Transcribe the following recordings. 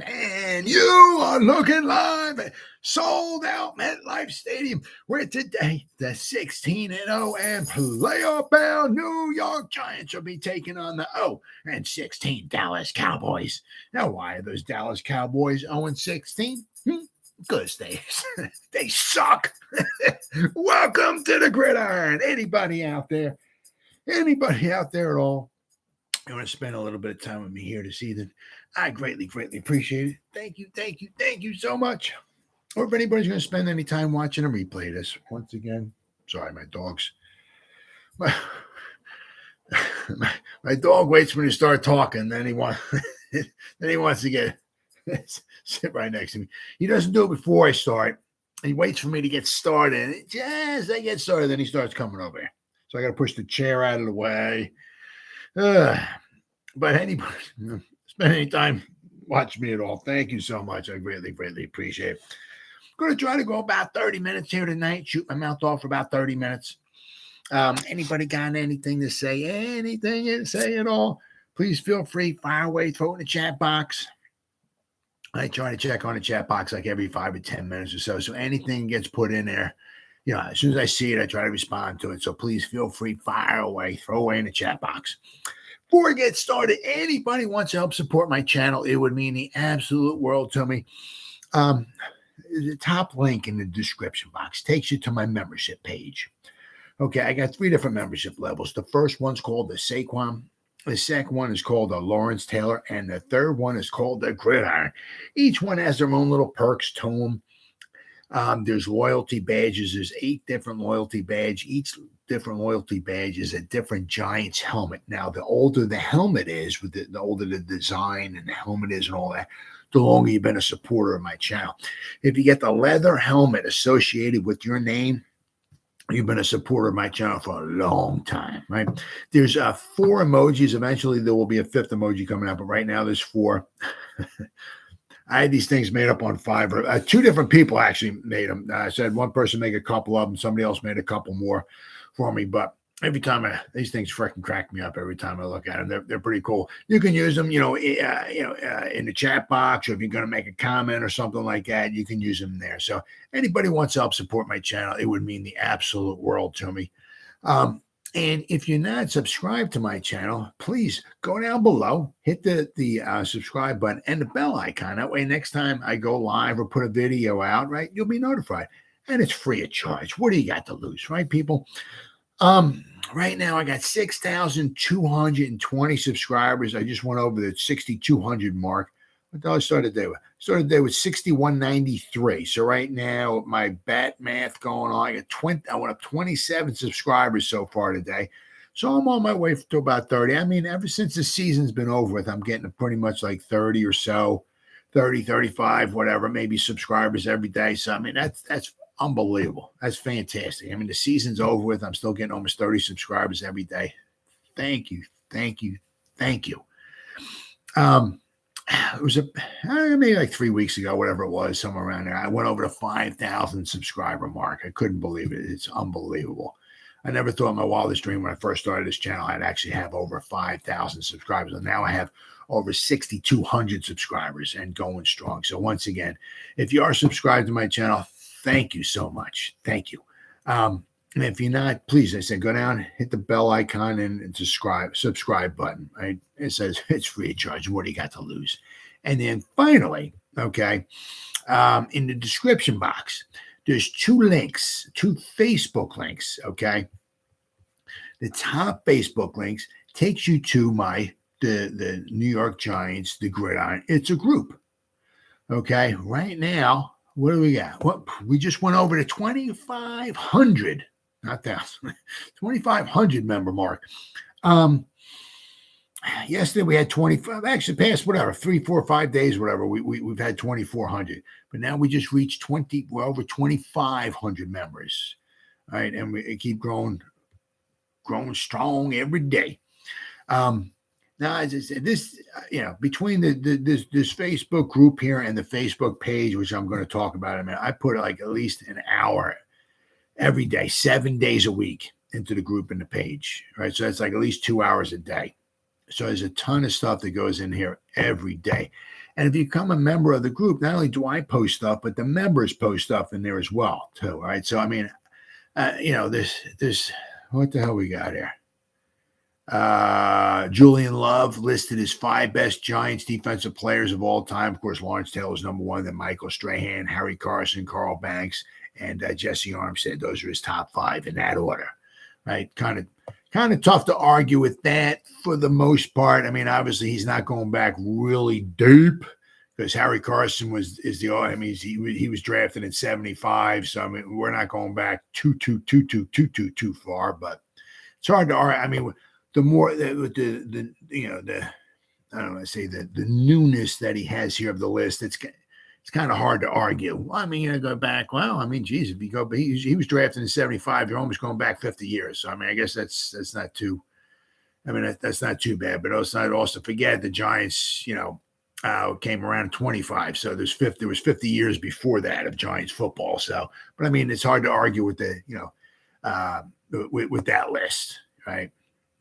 And you are looking live at sold out MetLife Stadium, where today the 16-0 and playoff bound New York Giants will be taking on the 0-16 Dallas Cowboys. Now, why are those Dallas Cowboys 0-16? Because they suck. Welcome to the Gridiron. Anybody out there at all, you want to spend a little bit of time with me here this evening, I greatly appreciate it. Thank you so much. Or if anybody's going to spend any time watching a replay of this, once again, sorry, my dogs. My dog waits for me to start talking, then he wants to get sit right next to me. He doesn't do it before I start. He waits for me to get started. And just as I get started, then he starts coming over here. So I got to push the chair out of the way. But anybody spend any time watch me at all, thank you so much. I greatly appreciate it. I'm going to try to go about 30 minutes here tonight, shoot my mouth off for about 30 minutes. Anybody got anything to say at all, please feel free, fire away, throw it in the chat box. I try to check on the chat box like every 5 to 10 minutes or so. So anything gets put in there, as soon as I see it, I try to respond to it. So please feel free, fire away, throw away in the chat box. Before we get started, anybody wants to help support my channel, it would mean the absolute world to me. The top link in the description box takes you to my membership page. Okay, I got 3 different membership levels. The first one's called the Saquon. The second one is called the Lawrence Taylor. And the third one is called the Gridiron. Each one has their own little perks to them. There's loyalty badges. There's 8 different loyalty badges. Each different loyalty badge is a different Giants helmet. Now, the older the helmet is, with the older the design and the helmet is and all that, the longer you've been a supporter of my channel. If you get the leather helmet associated with your name, you've been a supporter of my channel for a long time, right? There's 4 emojis. Eventually, there will be a 5th emoji coming out, but right now there's 4. I had these things made up on Fiverr. 2 different people actually made them. I said one person make a couple of them. Somebody else made a couple more for me. But every time these things freaking crack me up every time I look at them. They're pretty cool. You can use them, in the chat box, or if you're going to make a comment or something like that, you can use them there. So anybody wants to help support my channel, it would mean the absolute world to me. And if you're not subscribed to my channel, please go down below, hit the subscribe button and the bell icon. That way, next time I go live or put a video out, right, you'll be notified. And it's free of charge. What do you got to lose, right, people? Right now, I got 6,220 subscribers. I just went over the 6,200 mark. What the hell I started the day with? Started the day with 6,193. So right now, my bat math going on. I went up 27 subscribers so far today. So I'm on my way to about 30. I mean, ever since the season's been over with, I'm getting pretty much like 30 or so, 30, 35, whatever, maybe subscribers every day. So I mean, that's unbelievable. That's fantastic. I mean, the season's over with. I'm still getting almost 30 subscribers every day. Thank you. It was maybe like 3 weeks ago, whatever it was, somewhere around there. I went over the 5,000 subscriber mark. I couldn't believe it. It's unbelievable. I never thought in my wildest dream when I first started this channel I'd actually have over 5,000 subscribers. And now I have over 6,200 subscribers and going strong. So once again, if you are subscribed to my channel, thank you so much. Thank you. And if you're not, please, I said, go down, hit the bell icon and subscribe button. Right? It says it's free of charge. What do you got to lose? And then finally, okay, in the description box, there's 2 links, 2 Facebook links, okay? The top Facebook links takes you to the New York Giants, the Gridiron. It's a group, okay? Right now, what do we got? What we just went over the 2,500, not 1,000, 2,500 member mark. Yesterday we had 25. Actually, past 3, 4, 5 days, whatever. We've had 2,400, but now we just reached 20. We're over 2,500 members, right? And we keep growing strong every day. Now, as I said, this, between this Facebook group here and the Facebook page, which I'm going to talk about in a minute, I put like at least an hour every day, 7 days a week into the group and the page, right? So that's like at least 2 hours a day. So there's a ton of stuff that goes in here every day. And if you become a member of the group, not only do I post stuff, but the members post stuff in there as well, too. Right. So, I mean, this, what the hell we got here? Julian Love listed as 5 best Giants defensive players of all time. Of course, Lawrence Taylor's number 1, then Michael Strahan, Harry Carson, Carl Banks, and Jesse Armstead. Those are his top 5 in that order, right? Kind of tough to argue with that for the most part. I mean, obviously he's not going back really deep because Harry Carson he was drafted in 75. So I mean, we're not going back too far, but it's hard to argue. I mean, the more with the I don't want to say the newness that he has here of the list, it's kind of hard to argue. Well, I mean, go back. Well, I mean, geez, if you go, he was drafted in 75. You're almost going back 50 years. So I mean, I guess that's not too. I mean, that's not too bad. But also forget the Giants. Came around 25. So there was 50 years before that of Giants football. So, but I mean, it's hard to argue with the with that list, right?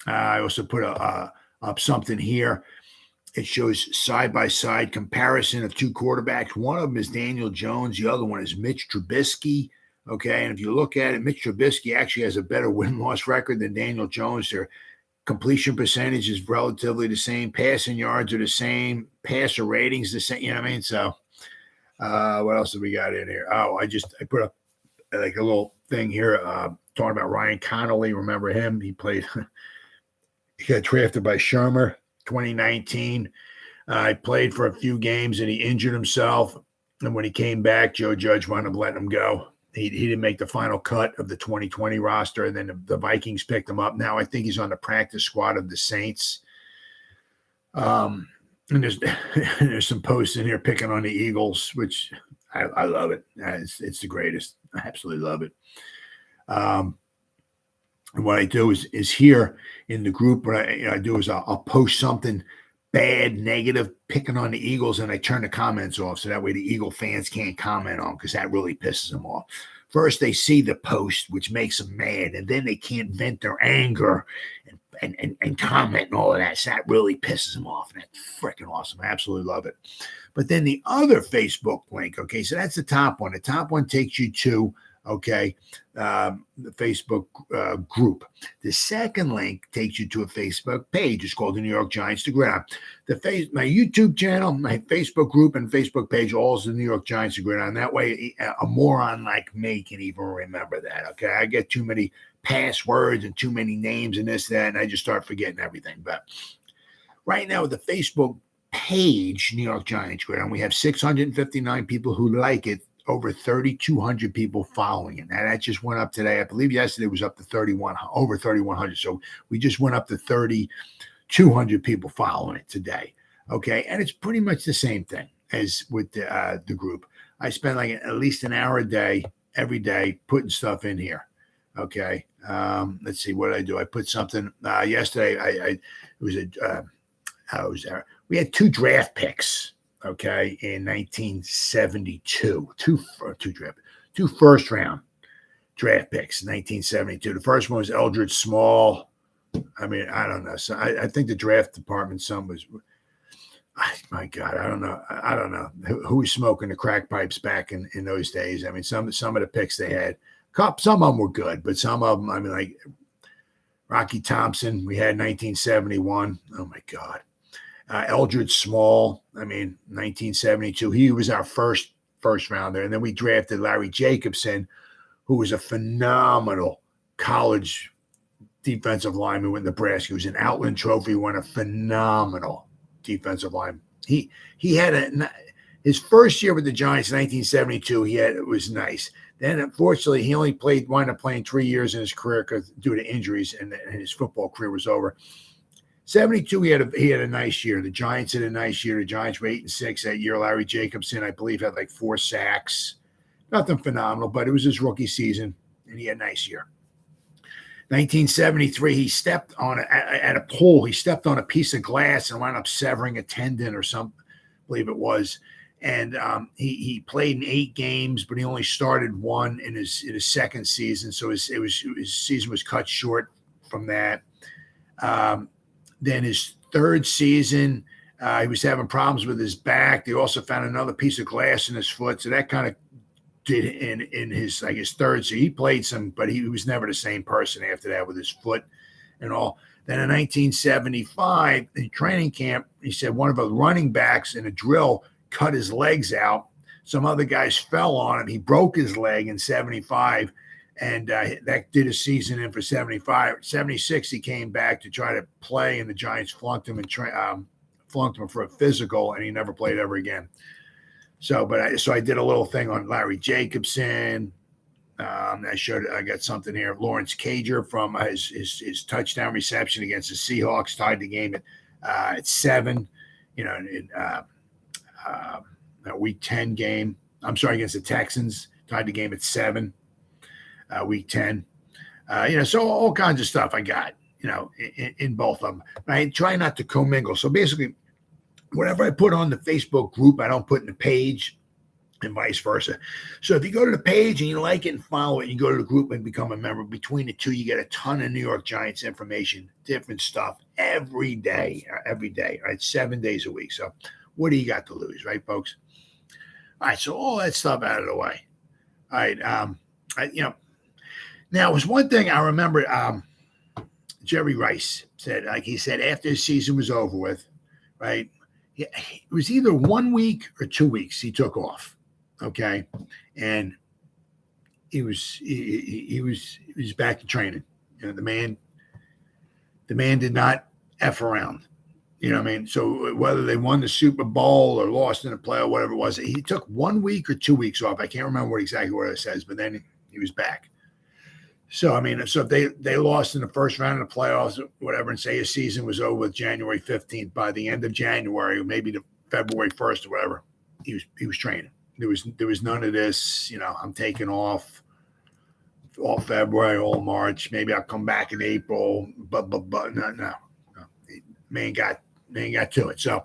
I also put up something here. It shows side-by-side comparison of 2 quarterbacks. One of them is Daniel Jones. The other one is Mitch Trubisky. Okay, and if you look at it, Mitch Trubisky actually has a better win-loss record than Daniel Jones. Their completion percentage is relatively the same. Passing yards are the same. Passer ratings the same. You know what I mean? So what else have we got in here? Oh, I put up like a little thing here talking about Ryan Connolly. Remember him? He played – he got drafted by Shermer, 2019. He played for a few games and he injured himself. And when he came back, Joe Judge wound up letting him go. He didn't make the final cut of the 2020 roster. And then the Vikings picked him up. Now I think he's on the practice squad of the Saints. And there's some posts in here picking on the Eagles, which I love it. It's the greatest. I absolutely love it. And what I do is here in the group, what I do is I'll post something bad, negative, picking on the Eagles, and I turn the comments off so that way the Eagle fans can't comment on because that really pisses them off. First, they see the post, which makes them mad, and then they can't vent their anger and comment and all of that. So that really pisses them off. And that's freaking awesome. I absolutely love it. But then the other Facebook link, okay, so that's the top one. The top one takes you to the Facebook group. The second link takes you to a Facebook page. It's called the New York Giants to Gridiron. My YouTube channel, my Facebook group, and Facebook page, all is the New York Giants to Gridiron. That way, a moron like me can even remember that. Okay, I get too many passwords and too many names and this, that, and I just start forgetting everything. But right now, with the Facebook page, New York Giants Gridiron, we have 659 people who like it. Over 3,200 people following it. Now that just went up today. I believe yesterday was up to over 3,100. So we just went up to 3,200 people following it today. Okay, and it's pretty much the same thing as with the group. I spend like at least an hour a day, every day, putting stuff in here. Okay, let's see what I do. I put something yesterday. We had 2 draft picks. Okay, in 1972, two first round draft picks, 1972. The first one was Eldridge Small. I mean, I don't know. So I think the draft department, my God, I don't know who was smoking the crack pipes back in those days. I mean, some of the picks they had, some of them were good, but some of them, I mean, like Rocky Thompson, we had 1971. Oh my God. Eldridge Small, I mean, 1972. He was our first rounder. And then we drafted Larry Jacobson, who was a phenomenal college defensive lineman with Nebraska. He was an Outland Trophy winner, a phenomenal defensive lineman. He had his first year with the Giants, 1972. It was nice. Then, unfortunately, he only wound up playing 3 years in his career due to injuries, and his football career was over. 72, he had a nice year. The Giants had a nice year. The Giants were 8-6 that year. Larry Jacobson, I believe, had like 4 sacks. Nothing phenomenal, but it was his rookie season, and he had a nice year. 1973, he stepped on at a pole. He stepped on a piece of glass and wound up severing a tendon or something, I believe it was. And he played in 8 games, but he only started 1 in his second season. So his season was cut short from that. Then his third season, He was having problems with his back. They also found another piece of glass in his foot. So that kind of did in his, I guess, third. So he played some, but he was never the same person after that with his foot and all. Then in 1975, in training camp, he said one of the running backs in a drill cut his legs out. Some other guys fell on him. He broke his leg in 75, and that did a season in for 75. 76, he came back to try to play, and the Giants flunked him for a physical, and he never played ever again. So I did a little thing on Larry Jacobson. I got something here. Lawrence Cager from his touchdown reception against the Seahawks tied the game at 7. In a Week 10 game. I'm sorry, against the Texans, tied the game at 7. Week 10. So all kinds of stuff I got. In both of them. I try not to commingle. So basically, whatever I put on the Facebook group, I don't put in the page, and vice versa. So if you go to the page and you like it and follow it, and you go to the group and become a member, between the two, you get a ton of New York Giants information, different stuff every day, right? 7 days a week. So what do you got to lose, right, folks? All right, so all that stuff out of the way. All right, now it was one thing I remember. Jerry Rice said, he said after the season was over with, right? It was either 1 week or 2 weeks he took off. Okay. And he was back to training. The man did not F around. You know what I mean? So whether they won the Super Bowl or lost in the play or whatever it was, he took 1 week or 2 weeks off. I can't remember exactly what it says, but then he was back. So, so if they lost in the first round of the playoffs or whatever, and say his season was over with January 15th, by the end of January, or maybe the February 1st or whatever, he was training. There was none of this, I'm taking off all February, all March, maybe I'll come back in April, but no. Man got to it. So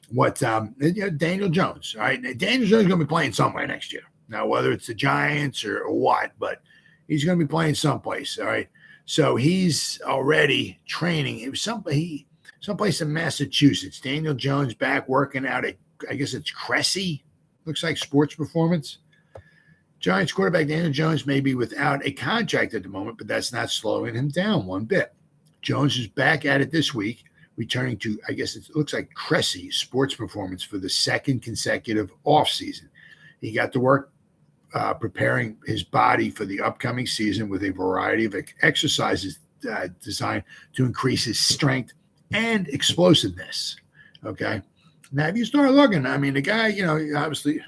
what Daniel Jones, all right? Daniel Jones is going to be playing somewhere next year. Now, whether it's the Giants or what, but he's going to be playing someplace, all right? So he's already training. It was someplace in Massachusetts. Daniel Jones back working out at, I guess it's Cressy. Looks like Sports Performance. Giants quarterback Daniel Jones may be without a contract at the moment, but that's not slowing him down one bit. Jones is back at it this week, returning to, I guess it looks like Cressy Sports Performance for the second consecutive offseason. He got to work preparing his body for the upcoming season with a variety of exercises designed to increase his strength and explosiveness. Okay. Now, if you start looking, the guy, obviously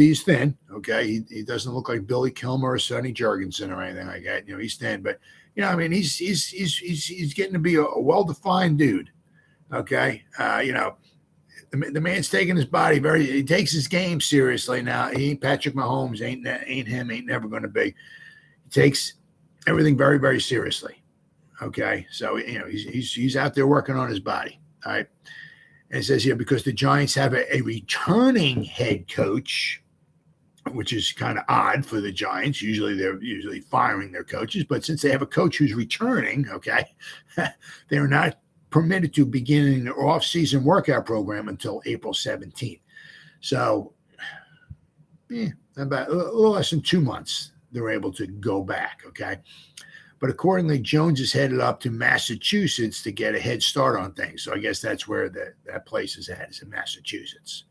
he's thin. Okay. He doesn't look like Billy Kilmer or Sonny Jurgensen or anything like that. He's thin, but he's getting to be a well-defined dude. Okay. The man's taking his body he takes his game seriously now. He ain't Patrick Mahomes, ain't him, ain't never going to be. He takes everything very, very seriously. Okay. So, he's out there working on his body. All right. And it says here, because the Giants have a returning head coach, which is kind of odd for the Giants. They're usually firing their coaches, but since they have a coach who's returning, okay, they're not permitted to begin their off-season workout program until April 17th. So, about a little less than 2 months, they're able to go back, okay? But accordingly, Jones is headed up to Massachusetts to get a head start on things. So I guess that's where that place is at, is in Massachusetts.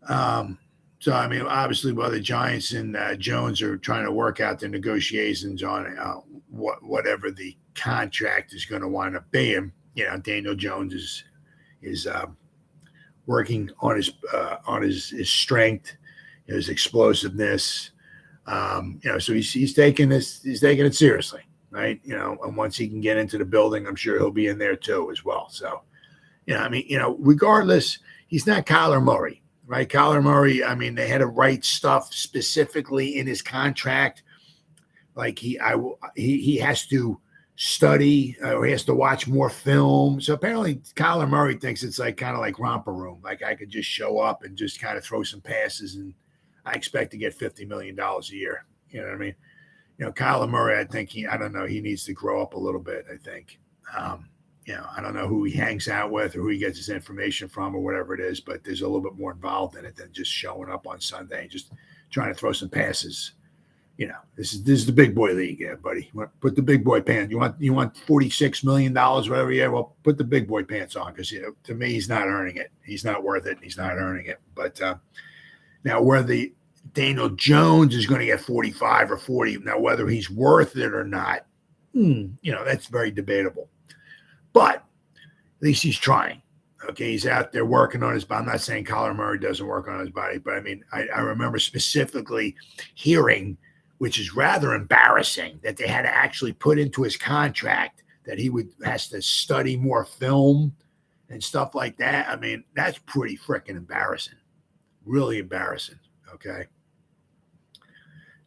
So, obviously, while the Giants and Jones are trying to work out the negotiations on whatever the contract is going to wind up being, Daniel Jones is working on his strength, his explosiveness. So he's taking it seriously, right? And once he can get into the building, I'm sure he'll be in there too as well. So, regardless, he's not Kyler Murray. Right, Kyler Murray, they had to write stuff specifically in his contract. Like he has to study or he has to watch more film. So apparently Kyler Murray thinks it's kind of like Romper Room. Like I could just show up and just kind of throw some passes and I expect to get $50 million a year. You know what I mean? Kyler Murray, I think he needs to grow up a little bit, I think. I don't know who he hangs out with or who he gets his information from or whatever it is, but there's a little bit more involved in it than just showing up on Sunday and just trying to throw some passes. This is the big boy league, buddy. Put the big boy pants. You want $46 million, whatever. Yeah, well, put the big boy pants on because to me he's not earning it. He's not worth it. He's not earning it. But now whether Daniel Jones is going to get 45 or 40, now whether he's worth it or not, that's very debatable. But at least he's trying. Okay, he's out there working on his body. I'm not saying Kyler Murray doesn't work on his body, but I mean, I remember specifically hearing, which is rather embarrassing, that they had to actually put into his contract that he has to study more film and stuff like that. I mean, that's pretty freaking embarrassing. Really embarrassing. Okay.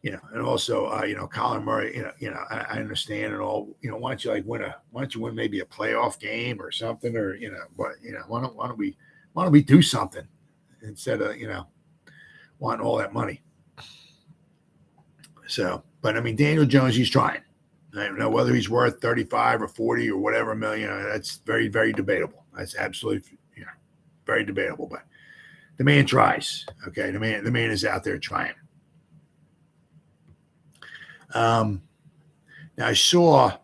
And also, Kyler Murray, I understand and all, why don't you win maybe a playoff game or something, or, why don't we do something instead of, wanting all that money. So, but I mean, Daniel Jones, he's trying. I don't know whether he's worth 35 or 40 or whatever million. That's very, very debatable. That's absolutely, very debatable. But the man tries. Okay, the man is out there trying. Now I saw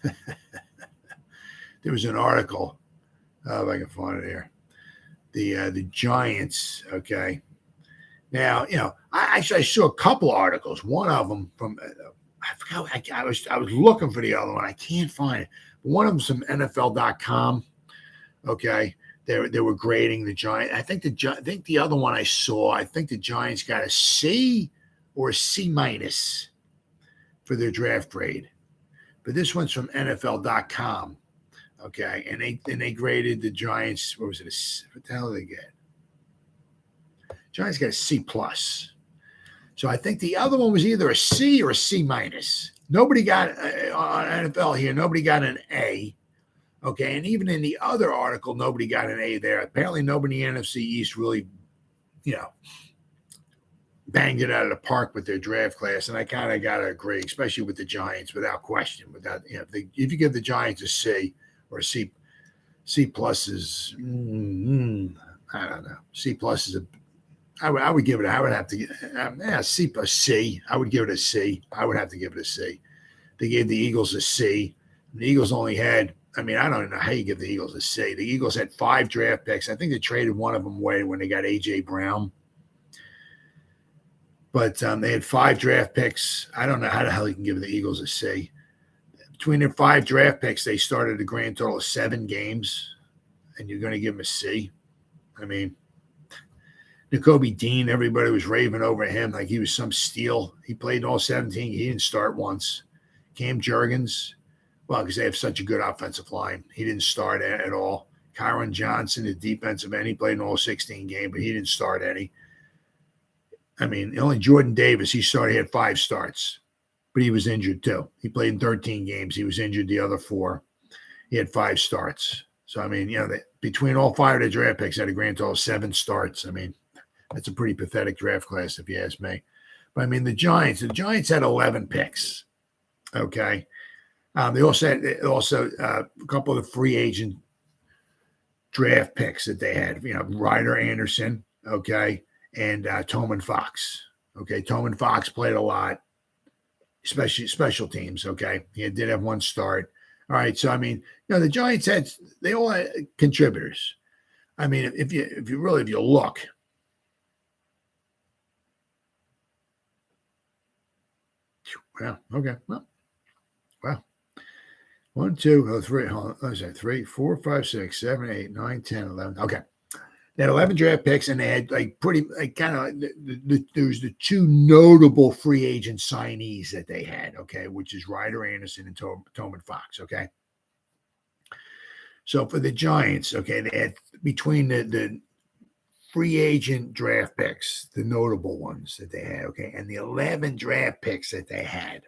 there was an article. If I can find it here. The Giants. Okay. Now, I saw a couple articles. One of them from, I forgot, I was looking for the other one. I can't find it. But one of them from NFL.com. Okay, they were grading the Giants. I think the other one I saw, I think the Giants got a C or a C minus for their draft grade. But this one's from NFL.com. Okay, and they graded the Giants. What was it? What the hell did they get? Giants got a C plus. So I think the other one was either a C or a C minus. Nobody got on NFL here. Nobody got an A. Okay. And even in the other article, nobody got an A there. Apparently nobody in the NFC East really, banged it out of the park with their draft class. And I kind of got to agree, especially with the Giants, without question. If you give the Giants a C or a C plus is, I don't know. C plus is I would give it. I would have to. C plus C. I would give it a C. I would have to give it a C. They gave the Eagles a C. The Eagles only had. I mean, I don't know how you give the Eagles a C. The Eagles had 5 draft picks. I think they traded one of them away when they got A.J. Brown. But they had 5 draft picks. I don't know how the hell you can give the Eagles a C. Between their 5 draft picks, they started a grand total of 7 games, and you're going to give them a C. I mean. Nakobe Dean, everybody was raving over him like he was some steal. He played in all 17. He didn't start once. Cam Jurgens, well, because they have such a good offensive line. He didn't start at all. Kyron Johnson, the defensive end, he played in all 16 games, but he didn't start any. I mean, only Jordan Davis, he had 5 starts, but he was injured too. He played in 13 games. He was injured the other 4. He had 5 starts. So, I mean, between all 5 of the draft picks, had a grand total of 7 starts. I mean, that's a pretty pathetic draft class, if you ask me. But I mean, the Giants had 11 picks. Okay. They also had a couple of free agent draft picks that they had, Ryder Anderson, okay, and Toman Fox. Okay. Toman Fox played a lot, especially special teams. Okay. He did have 1 start. All right. So, I mean, the Giants they all had contributors. I mean, if you look, yeah. Okay. Well, wow. 1, 2, 3. Hold on. 3, 4, 5, 6, 7, 8, 9, 10, 11. Okay. They had 11 draft picks, and they had there's the 2 notable free agent signees that they had. Okay, which is Ryder Anderson and Toman Fox. Okay. So for the Giants, okay, they had between the free agent draft picks, the notable ones that they had, okay, and the 11 draft picks that they had,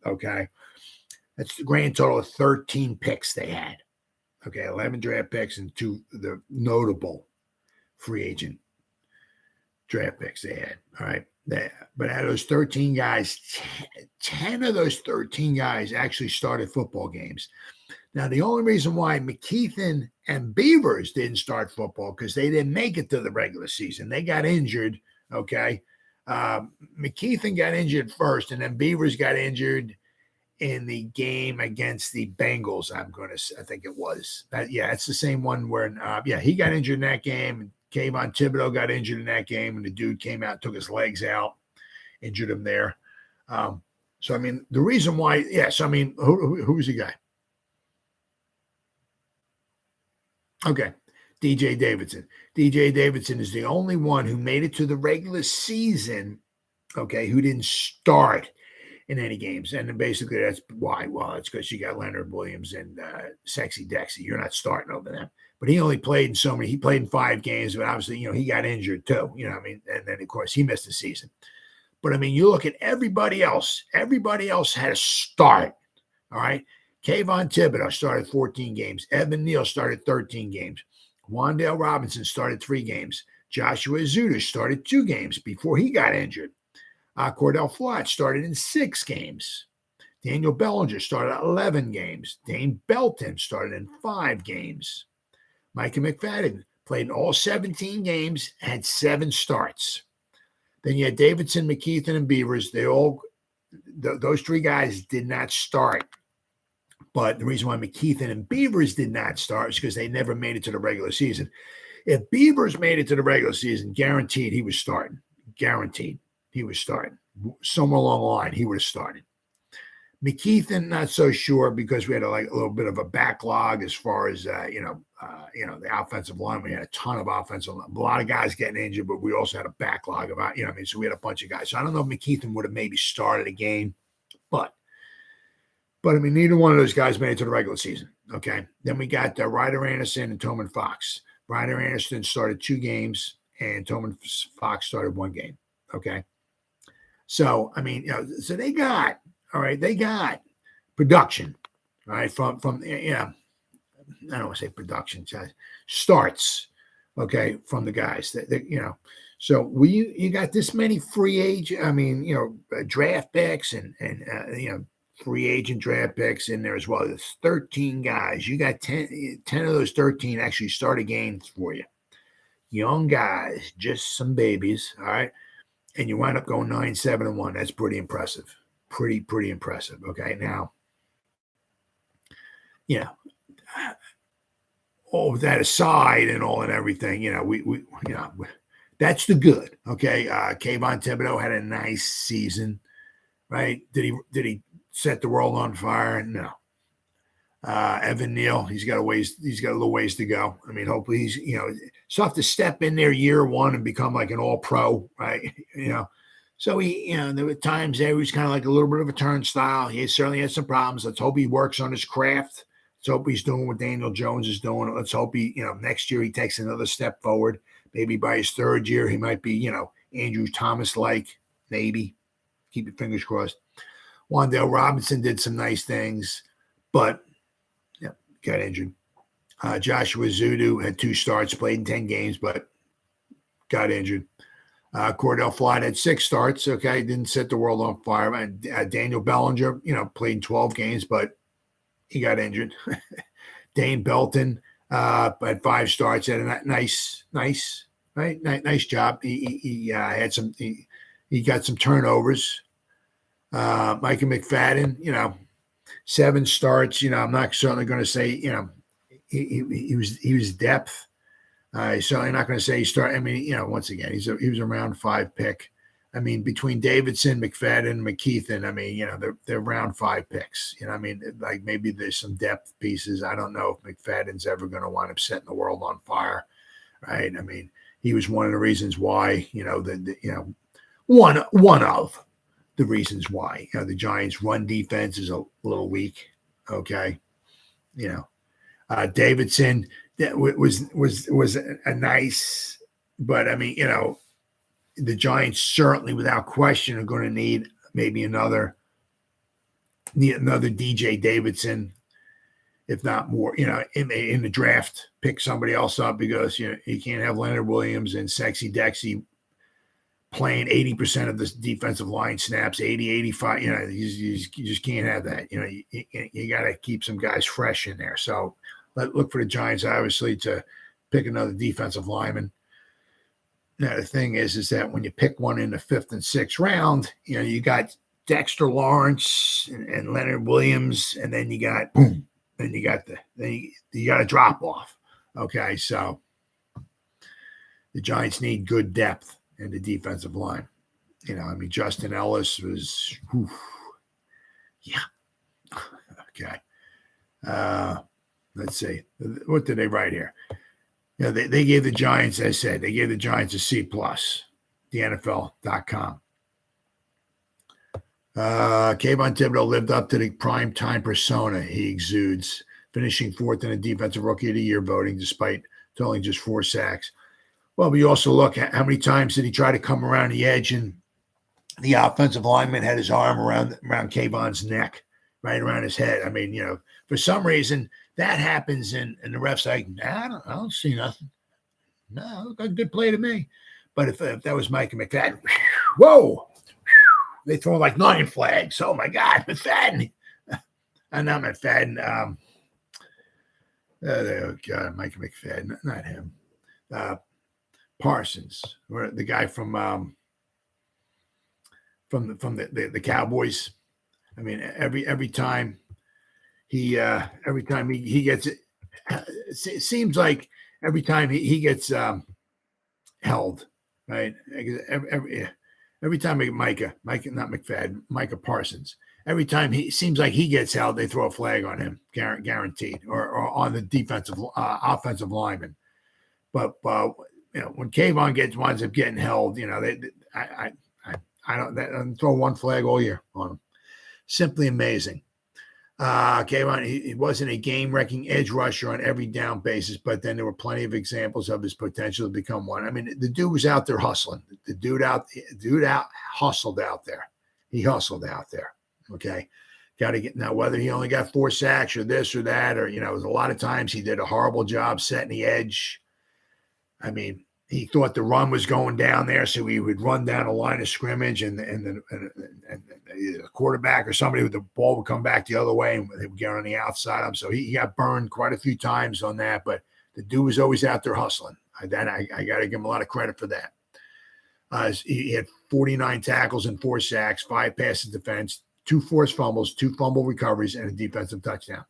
okay, that's the grand total of 13 picks they had, okay, 11 draft picks and 2 the notable free agent draft picks they had, all right. But out of those 13 guys, 10 of those 13 guys actually started football games. Now, the only reason why McKeithen and Beavers didn't start football because they didn't make it to the regular season. They got injured, okay? McKeithen got injured first, and then Beavers got injured in the game against the Bengals, I think it was. It's the same one where, he got injured in that game. And Kayvon Thibodeau got injured in that game, and the dude came out, took his legs out, injured him there. So, I mean, the reason why, who's the guy? Okay, DJ Davidson. DJ Davidson is the only one who made it to the regular season, okay, who didn't start in any games. And then basically that's why. Well, it's because you got Leonard Williams and Sexy Dexy. You're not starting over them. But he only played in he played in 5 games, but obviously, he got injured too. And then, of course, he missed the season. But, I mean, you look at everybody else. Everybody else had a start, all right? Kayvon Thibodeau started 14 games. Evan Neal started 13 games. Wan'Dale Robinson started 3 games. Joshua Ezeudu started 2 games before he got injured. Cordell Flott started in 6 games. Daniel Bellinger started 11 games. Dane Belton started in 5 games. Micah McFadden played in all 17 games, had 7 starts. Then you had Davidson, McKeithen, and Beavers. Those 3 guys did not start. But the reason why McKeithen and Beavers did not start is because they never made it to the regular season. If Beavers made it to the regular season, guaranteed he was starting. Guaranteed he was starting. Somewhere along the line, he would have started. McKeithen, not so sure because we had a little bit of a backlog as far as the offensive line. We had a ton of offensive line. A lot of guys getting injured, but we also had a backlog of so we had a bunch of guys. So I don't know if McKeithen would have maybe started a game, but I mean, neither one of those guys made it to the regular season. Okay, then we got Ryder Anderson and Toman Fox. Ryder Anderson started 2 games, and Toman Fox started 1 game. Okay, so I mean, so they got production, right? From I don't want to say production, starts, okay, from the guys that. So you got this many free agent, draft picks and free agent draft picks in there as well. There's 13 guys. You got 10 of those 13 actually started games for you. Young guys, just some babies, all right? And you wind up going 9-7-1. That's pretty impressive. Pretty impressive. Okay, now, all that aside and all and everything, we that's the good. Okay, Kayvon Thibodeau had a nice season, right? Did he set the world on fire? No. Evan Neal, he's got a little ways to go. I mean, hopefully he's, it's tough to step in there year 1 and become like an all-pro, right? So there were times there he was kind of like a little bit of a turnstile. He certainly had some problems. Let's hope he works on his craft. Let's hope he's doing what Daniel Jones is doing. Let's hope he, next year he takes another step forward. Maybe by his 3rd year, he might be, Andrew Thomas-like, maybe. Keep your fingers crossed. Wan'Dale Robinson did some nice things, but got injured. Joshua Ezeudu had 2 starts, played in 10 games, but got injured. Cordell Flott had 6 starts, okay, didn't set the world on fire. And Daniel Bellinger, played in 12 games, but he got injured. Dane Belton had 5 starts, had a nice job. He had some, he got some turnovers. Micah McFadden, 7 starts. I'm not certainly going to say, he was depth. He's certainly not going to say he started. I mean, once again, he was a round 5 pick. I mean, between Davidson, McFadden, McKeithen, I mean, they're round 5 picks. Like maybe there's some depth pieces. I don't know if McFadden's ever going to wind up setting the world on fire, right? I mean, he was one of the reasons why, one of the reasons why the Giants' run defense is a little weak. Okay, Davidson that was a nice, but I mean, the Giants certainly, without question, are going to need maybe another DJ Davidson, if not more. In the draft, pick somebody else up because you can't have Leonard Williams and Sexy Dexy playing 80% of this defensive line snaps, 80, 85. You just can't have that. You got to keep some guys fresh in there. So look for the Giants, obviously, to pick another defensive lineman. Now, the thing is that when you pick one in the 5th and 6th round, you got Dexter Lawrence and Leonard Williams, and then you got a drop off. Okay, so the Giants need good depth in the defensive line. Justin Ellis was, okay. Let's see. What did they write here? They gave the Giants, as I said, they gave the Giants a C+, the NFL.com. Kayvon Thibodeau lived up to the prime time persona he exudes, finishing 4th in the Defensive Rookie of the Year voting despite totaling just 4 sacks. Well, we also look at how many times did he try to come around the edge and the offensive lineman had his arm around Kayvon's neck, right around his head. I mean, for some reason that happens and the ref's like, nah, I don't see nothing. No, look, a good play to me. But if that was Micah McFadden, whoa, they throw like 9 flags. Oh my God, McFadden. Not McFadden. God, Micah McFadden, not him. Parsons, or the guy from the Cowboys. I mean, every time he gets it, it seems like every time he gets held, right? Every time Micah, not McFadden, Micah Parsons. Every time he seems like he gets held, they throw a flag on him, guaranteed, or on the defensive offensive lineman. But when Kayvon winds up getting held, I don't throw one flag all year on him. Simply amazing. Kayvon, he wasn't a game-wrecking edge rusher on every down basis, but then there were plenty of examples of his potential to become one. I mean, the dude was out there hustling. The dude hustled out there. He hustled out there. Okay. Got to get now, whether he only got 4 sacks or this or that, or, it was a lot of times he did a horrible job setting the edge. I mean, he thought the run was going down there, so he would run down a line of scrimmage, and the quarterback or somebody with the ball would come back the other way, and they would get on the outside of him. So he got burned quite a few times on that, but the dude was always out there hustling. I got to give him a lot of credit for that. He had 49 tackles and 4 sacks, 5 passes defense, 2 forced fumbles, 2 fumble recoveries, and a defensive touchdown.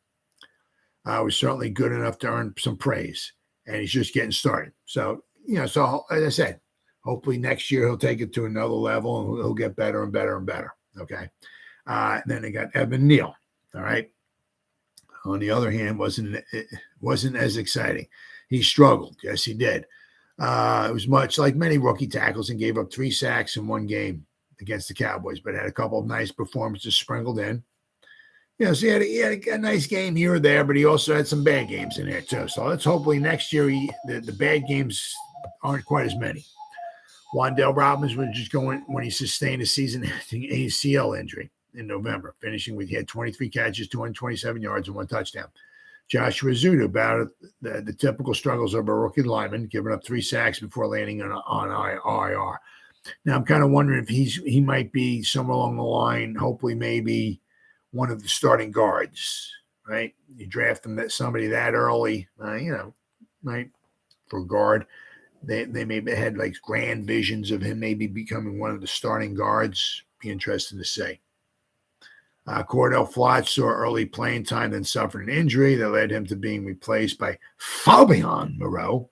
Was certainly good enough to earn some praise, and he's just getting started. So, so as I said, hopefully next year he'll take it to another level and he'll get better and better and better. Okay. And then they got Evan Neal. All right. On the other hand, wasn't as exciting. He struggled. Yes, he did. It was much like many rookie tackles and gave up 3 sacks in one game against the Cowboys, but had a couple of nice performances sprinkled in. So he had a nice game here or there, but he also had some bad games in there too. So let's hopefully next year the bad games aren't quite as many. Wan'Dale Robinson was just going when he sustained a season-ending ACL injury in November, finishing with he had 23 catches, 227 yards, and 1 touchdown. Joshua Zudu battled the typical struggles of a rookie lineman, giving up 3 sacks before landing on IR. Now I'm kind of wondering if he might be somewhere along the line, hopefully maybe one of the starting guards, right? You draft somebody that early, right, for guard. They maybe had like grand visions of him maybe becoming one of the starting guards. Be interesting to see. Cordell Flott saw early playing time, then suffered an injury that led him to being replaced by Fabian Moreau.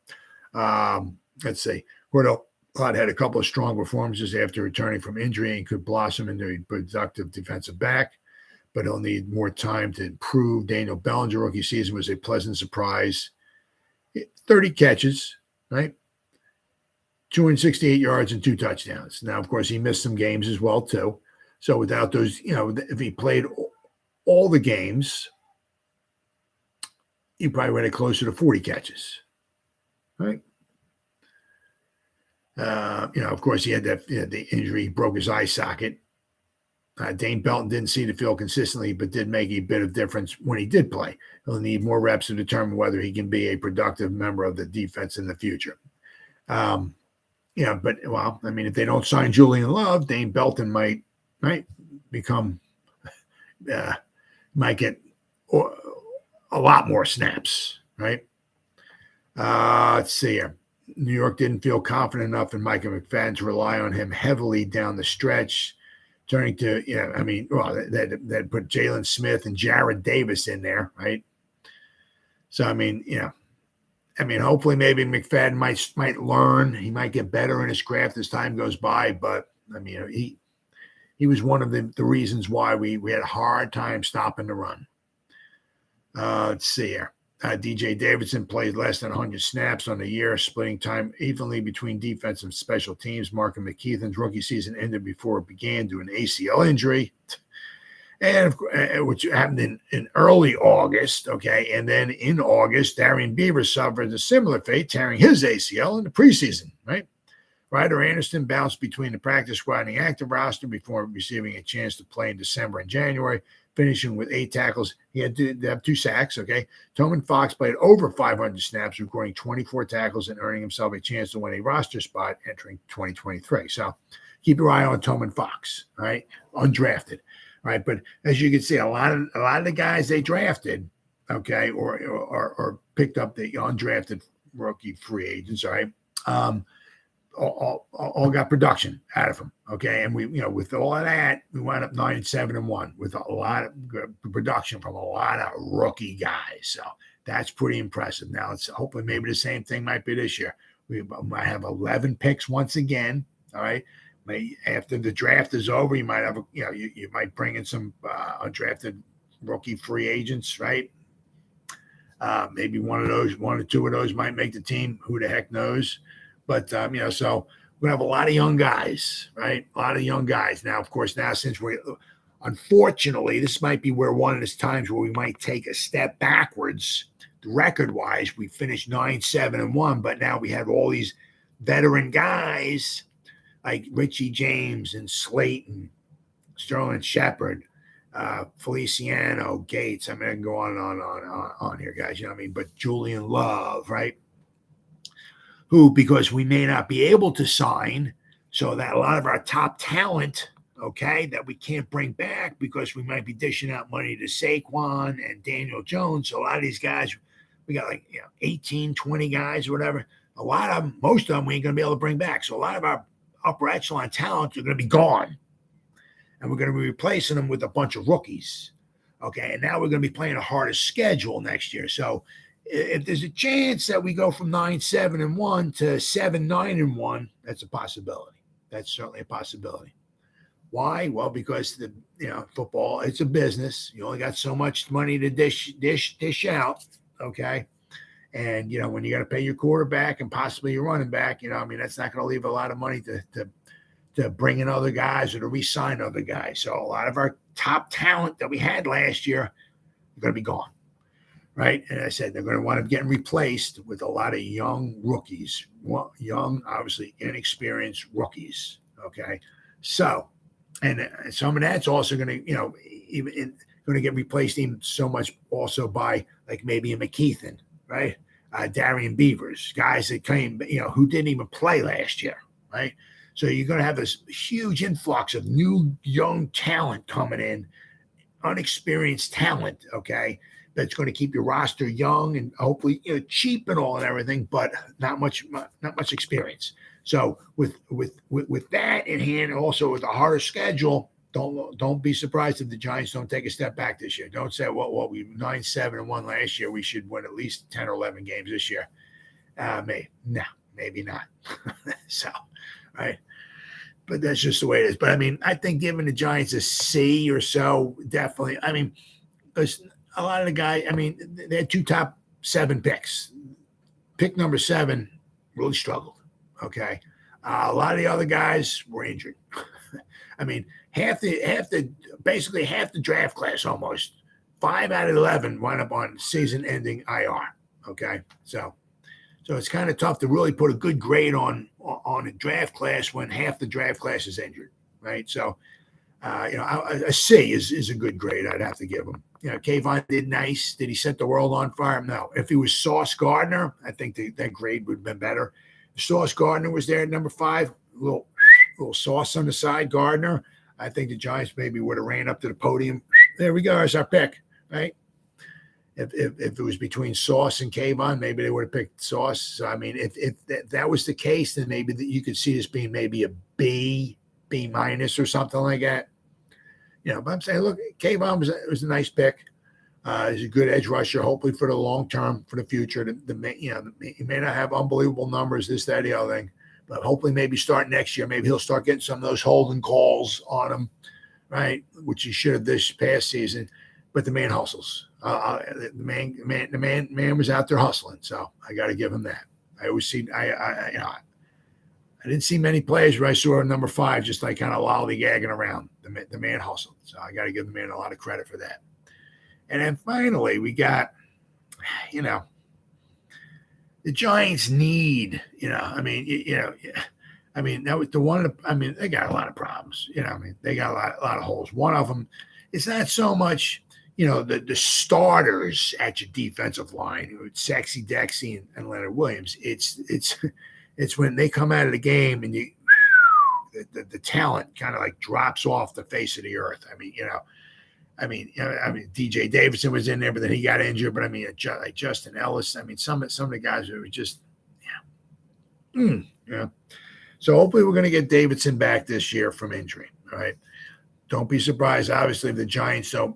Let's see. Cordell Flott had a couple of strong performances after returning from injury and could blossom into a productive defensive back, but he'll need more time to improve. Daniel Bellinger rookie season was a pleasant surprise. 30 catches, right? 268 yards and 2 touchdowns. Now, of course, he missed some games as well, too. So without those, if he played all the games, he probably would have closer to 40 catches, right? Of course, he had the injury, he broke his eye socket. Dane Belton didn't see the field consistently, but did make a bit of difference when he did play. He'll need more reps to determine whether he can be a productive member of the defense in the future. but well, I mean, if they don't sign Julian Love, Dane Belton might become might get a lot more snaps, right? Let's see here. New York didn't feel confident enough in Micah McFadden to rely on him heavily down the stretch, turning to, that put Jalen Smith and Jared Davis in there, right? So, hopefully maybe McFadden might learn. He might get better in his craft as time goes by, but, he was one of the reasons why we had a hard time stopping the run. Let's see here. DJ Davidson played less than 100 snaps on the year, splitting time evenly between defense and special teams. Marcus McKeithen's rookie season ended before it began due to an ACL injury, and which happened in early August. Okay, and then in August, Darian Beavers suffered a similar fate, tearing his ACL in the preseason. Right, Ryder Anderson bounced between the practice squad and the active roster before receiving a chance to play in December and January, finishing with 8 tackles. He had to have 2 sacks, okay? Toman Fox played over 500 snaps, recording 24 tackles and earning himself a chance to win a roster spot entering 2023. So keep your eye on Toman Fox, all right? Undrafted, all right? But as you can see, a lot of the guys they drafted, okay, or picked up the undrafted rookie free agents, all right? All got production out of them. Okay. And we, with all of that, we wound up 9-7-1 with a lot of good production from a lot of rookie guys. So that's pretty impressive. Now it's hopefully maybe the same thing might be this year. We might have 11 picks once again. All right. After the draft is over, you might have, you might bring in some undrafted rookie free agents, right? Maybe one or two of those might make the team. Who the heck knows? But, so we're going to have a lot of young guys, right? A lot of young guys. Now, of course, since unfortunately, this might be one of those times where we might take a step backwards record-wise. We finished 9-7-1, but now we have all these veteran guys like Richie James and Slayton, Sterling Shepard, Feliciano, Gates. I can go on and on here, guys. But Julian Love, right? Who, because we may not be able to sign, so that a lot of our top talent, okay, that we can't bring back because we might be dishing out money to Saquon and Daniel Jones. So a lot of these guys, we got 18, 20 guys or whatever. A lot of them, most of them, we ain't going to be able to bring back. So a lot of our upper echelon talent are going to be gone. And we're going to be replacing them with a bunch of rookies. Okay, and now we're going to be playing a harder schedule next year. So if there's a chance that we go from 9-7-1 to 7-9-1, that's a possibility. That's certainly a possibility. Why? Well, because football, it's a business. You only got so much money to dish out. Okay. And, when you got to pay your quarterback and possibly your running back, that's not going to leave a lot of money to bring in other guys or to re-sign other guys. So a lot of our top talent that we had last year are going to be gone. Right. And I said they're going to wind up getting replaced with a lot of young rookies, young, obviously inexperienced rookies. OK, so and some of that's also going to, even going to get replaced even so much also by like maybe a McKeithen. Right. Darian Beavers, guys that came, who didn't even play last year. Right. So you're going to have this huge influx of new young talent coming in, unexperienced talent. OK. That's going to keep your roster young and hopefully cheap and all and everything, but not much experience. So with that in hand, and also with a harder schedule, don't be surprised if the Giants don't take a step back this year. Don't say, well, we 9-7-1 last year. We should win at least 10 or 11 games this year. Maybe not. So, right. But that's just the way it is. But I think giving the Giants a C or so, definitely. Because a lot of the guys, they had 2 top 7 picks. Pick number 7 really struggled. Okay. A lot of the other guys were injured. Basically half the draft class almost. 5 out of 11 wound up on season-ending IR. Okay. So it's kind of tough to really put a good grade on a draft class when half the draft class is injured. Right. So, a C is a good grade I'd have to give him. Kayvon did nice. Did he set the world on fire? No. If he was Sauce Gardner, I think that grade would have been better. Sauce Gardner was there at number 5. Little sauce on the side, Gardner. I think the Giants maybe would have ran up to the podium. There we go. There's our pick, right? If it was between Sauce and Kayvon, maybe they would have picked Sauce. So, I mean, if that was the case, then maybe you could see this being maybe a B minus or something like that. But I'm saying, look, Kayvon was a nice pick. He's a good edge rusher, hopefully for the long term, for the future. He may not have unbelievable numbers, this, that, the other thing, but hopefully maybe start next year. Maybe he'll start getting some of those holding calls on him, right? Which he should have this past season. But the man hustles. The man was out there hustling. So I got to give him that. I always see. I didn't see many players where I saw number 5 just like kind of lollygagging around. The man hustled. So I got to give the man a lot of credit for that. And then finally, we got, the Giants need, that was the one. They got a lot of problems. They got a lot of holes. One of them, it's not so much, the starters at your defensive line, Sexy Dexy and Leonard Williams. It's when they come out of the game and the talent kind of like drops off the face of the earth. DJ Davidson was in there, but then he got injured. But like Justin Ellis. Some of the guys were just, So hopefully we're going to get Davidson back this year from injury. All right. Don't be surprised, obviously, if the Giants don't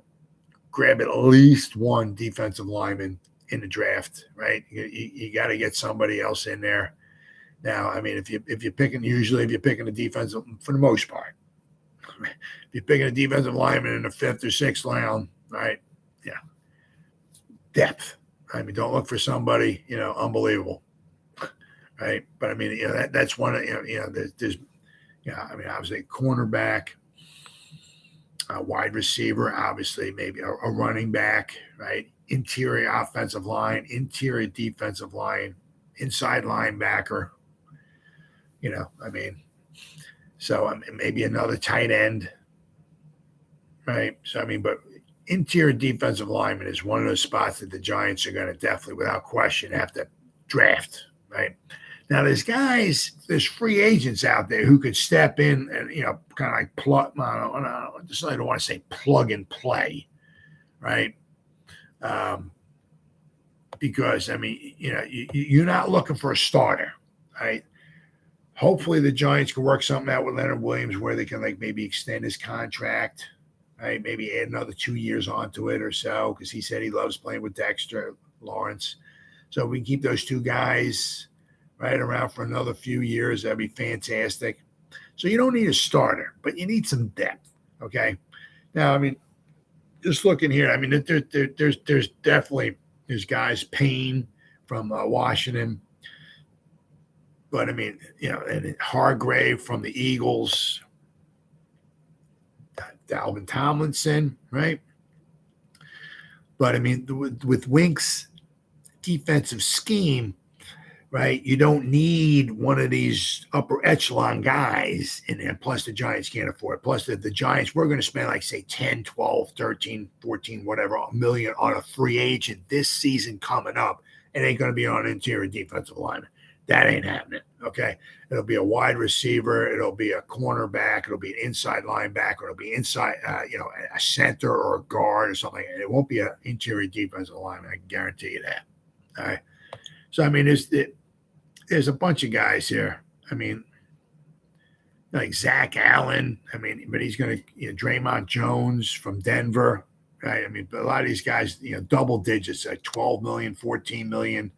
grab at least one defensive lineman in the draft. Right. You got to get somebody else in there. Now, if you're picking a defensive, for the most part. If you're picking a defensive lineman in the 5th or 6th round, right? Yeah. Depth. Don't look for somebody, unbelievable. Right. But that's one of, there's obviously cornerback, a wide receiver, obviously, maybe a running back, right? Interior offensive line, interior defensive line, inside linebacker, So, maybe another tight end, right? So, but interior defensive lineman is one of those spots that the Giants are going to definitely, without question, have to draft, right? Now, there's free agents out there who could step in and, kind of like I don't want to say plug and play, right? Because, you're not looking for a starter, right? Hopefully the Giants can work something out with Leonard Williams where they can maybe extend his contract, right? Maybe add another 2 years onto it or so, because he said he loves playing with Dexter Lawrence. So we can keep those 2 guys right around for another few years. That'd be fantastic. So you don't need a starter, but you need some depth. Okay. Now, just looking here, there's definitely guys, Payne from Washington. But and Hargrave from the Eagles, Dalvin Tomlinson, right? But with Wink's defensive scheme, right, you don't need one of these upper echelon guys in there. Plus, the Giants can't afford it. Plus, the Giants, we're going to spend like, say, 10, 12, 13, 14, whatever, $1 million on a free agent this season coming up. It ain't going to be on an interior defensive lineman. That ain't happening, okay? It'll be a wide receiver. It'll be a cornerback. It'll be an inside linebacker. It'll be inside, a center or a guard or something. It won't be an interior defensive lineman. I can guarantee you that, all right? So, there's a bunch of guys here. Like Zach Allen. But he's going to, Draymond Jones from Denver, right? But a lot of these guys, double digits, like 12 million, 14 million,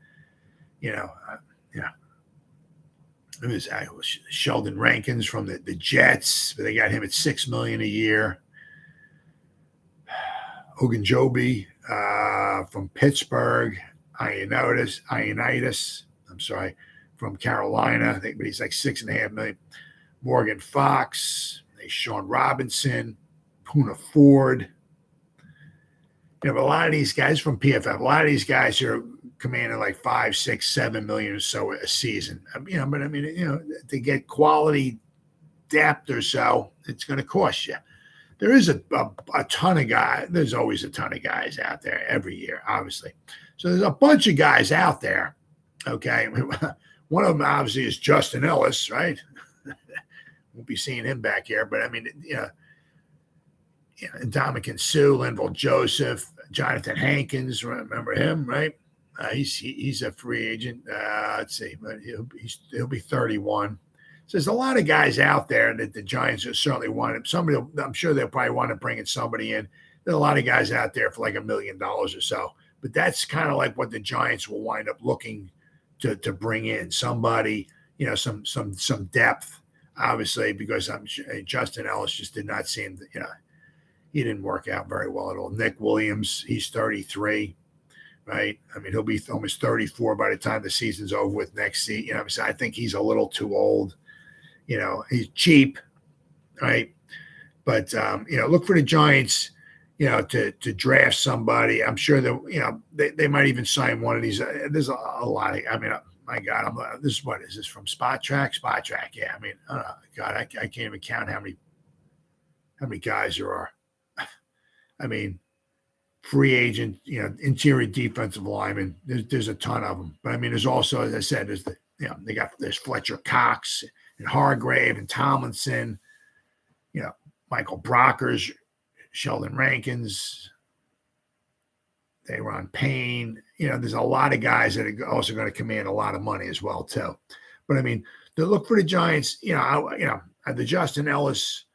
It was Sheldon Rankins from the Jets, but they got him at $6 million a year. Ogunjobi from Pittsburgh, Ioannidis, from Carolina. I think, but he's like $6.5 million. Morgan Fox, Sean Robinson, Poona Ford. A lot of these guys from PFF. A lot of these guys are commanding like 5, 6, 7 million or so a season. To get quality depth or so, it's going to cost you. There is a ton of guys. There's always a ton of guys out there every year, obviously. So there's a bunch of guys out there. Okay, One of them obviously is Justin Ellis, right? Won't be seeing him back here, but I mean, Ndamukong Suh, Linval Joseph, Jonathan Hankins, remember him, right? He's a free agent. Let's see, but he'll be 31. So there's a lot of guys out there that the Giants certainly want. I'm sure they'll probably want to bring in somebody in. There's a lot of guys out there for like $1 million or so, but that's kind of like what the Giants will wind up looking to bring in somebody, some depth. Obviously, because Justin Ellis just did not seem, he didn't work out very well at all. Nick Williams, he's 33, right? I mean, he'll be almost 34 by the time the season's over with next season. So I think he's a little too old. He's cheap, right? But, look for the Giants, to draft somebody. I'm sure that, they might even sign one of these. There's a lot of, my God, this is this from Spot Track? Spot Track, yeah. I mean, God, I can't even count how many guys there are. I mean, free agent, interior defensive lineman. There's a ton of them. But I mean, there's also, as I said, there's Fletcher Cox and Hargrave and Tomlinson, Michael Brockers, Sheldon Rankins, Daron Payne. There's a lot of guys that are also going to command a lot of money as well, too. But I mean, to look for the Giants, the Justin Ellis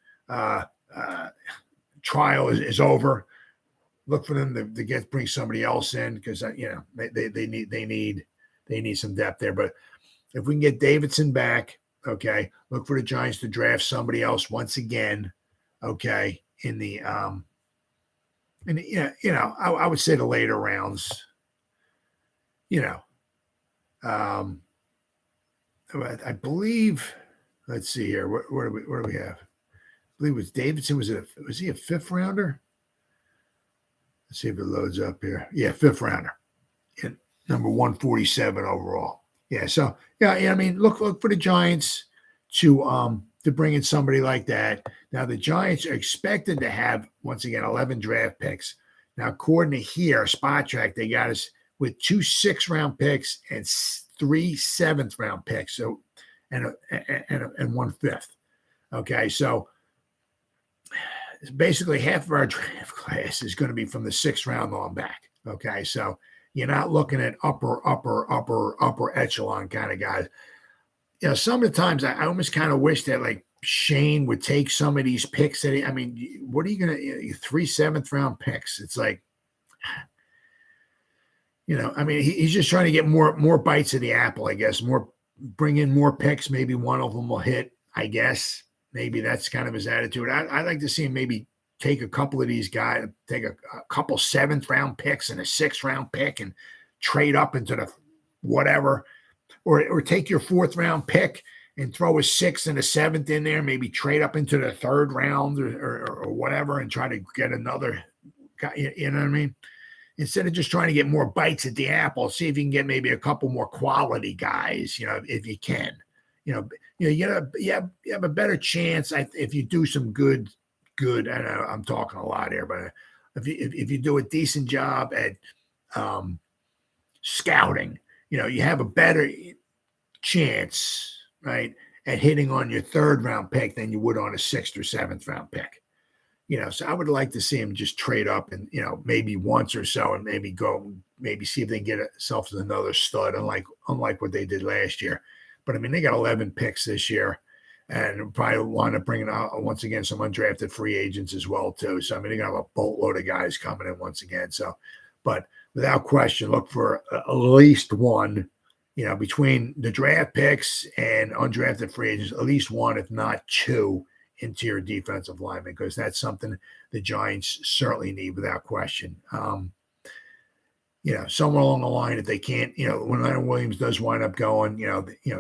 trial is over. Look for them to bring somebody else in because they need some depth there. But if we can get Davidson back, okay, look for the Giants to draft somebody else once again, okay, in the I would say the later rounds. I believe. Let's see here. Where do we have? I believe it was Davidson. Was he a fifth rounder? Let's see if it loads up here. Yeah, fifth rounder. Number 147 overall. Yeah. So I mean, look for the Giants to bring in somebody like that. Now the Giants are expected to have once again 11 draft picks. Now according to here, Spot Track, they got us with 2 6th-round picks and 3 7th-round picks. So and 1 5th. Okay, so basically half of our draft class is going to be from the 6th round on back. Okay, so you're not looking at upper echelon kind of guys. Some of the times I almost kind of wish that like Shane would take some of these picks. What are you going to 3 7th-round picks? It's like, he's just trying to get more bites of the apple, I guess. Bring in more picks. Maybe one of them will hit, I guess. Maybe that's kind of his attitude. I'd like to see him maybe take a couple of these guys, take a couple 7th-round picks and a 6th-round pick and trade up into the whatever. Or take your 4th-round pick and throw a 6th and a 7th in there, maybe trade up into the 3rd round or whatever and try to get another guy, you know what I mean? Instead of just trying to get more bites at the apple, see if you can get maybe a couple more quality guys, if you can. You have a better chance if you do some good. I know I'm talking a lot here, but if you do a decent job at scouting, you have a better chance, right, at hitting on your 3rd-round pick than you would on a 6th or 7th-round pick. So I would like to see him just trade up and, maybe once or so and maybe see if they can get themselves another stud, unlike what they did last year. But, I mean, they got 11 picks this year and probably want to bring in, once again, some undrafted free agents as well, too. So, I mean, they're going to have a boatload of guys coming in once again. So, but without question, look for at least one, between the draft picks and undrafted free agents, at least one, if not 2, interior defensive linemen, because that's something the Giants certainly need without question. Somewhere along the line, if they can't, when Leonard Williams does wind up going,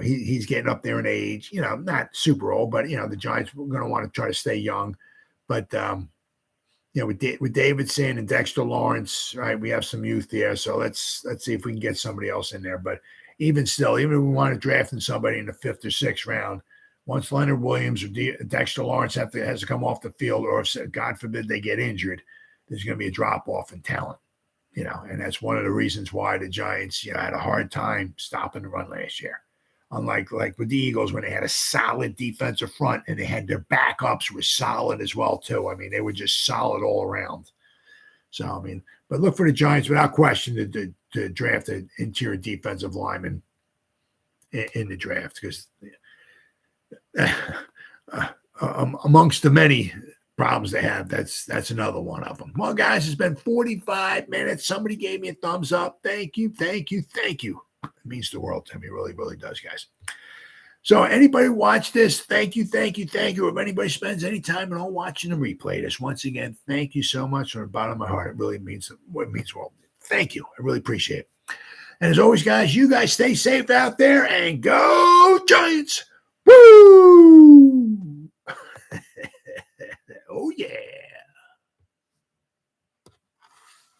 he's getting up there in age, not super old, but, the Giants are going to want to try to stay young. But, with Davidson and Dexter Lawrence, right, we have some youth there. So let's see if we can get somebody else in there. But even still, even if we want to draft in somebody in the 5th or 6th round, once Leonard Williams or Dexter Lawrence has to come off the field, or if, God forbid, they get injured, there's going to be a drop-off in talent, and that's one of the reasons why the Giants, had a hard time stopping the run last year. Unlike with the Eagles when they had a solid defensive front and they had their backups were solid as well too. I mean, they were just solid all around. So I mean, but look for the Giants without question to draft an interior defensive lineman in the draft because amongst the many problems they have, that's another one of them. Well, guys, it's been 45 minutes. Somebody gave me a thumbs up. Thank you. It means the world to me. It really, really does, guys. So anybody watch this, thank you. If anybody spends any time at all watching the replay this, once again, thank you so much from the bottom of my heart. It really means what it means the world. Thank you. I really appreciate it. And as always, guys, you guys stay safe out there and go Giants. Woo! Oh, yeah.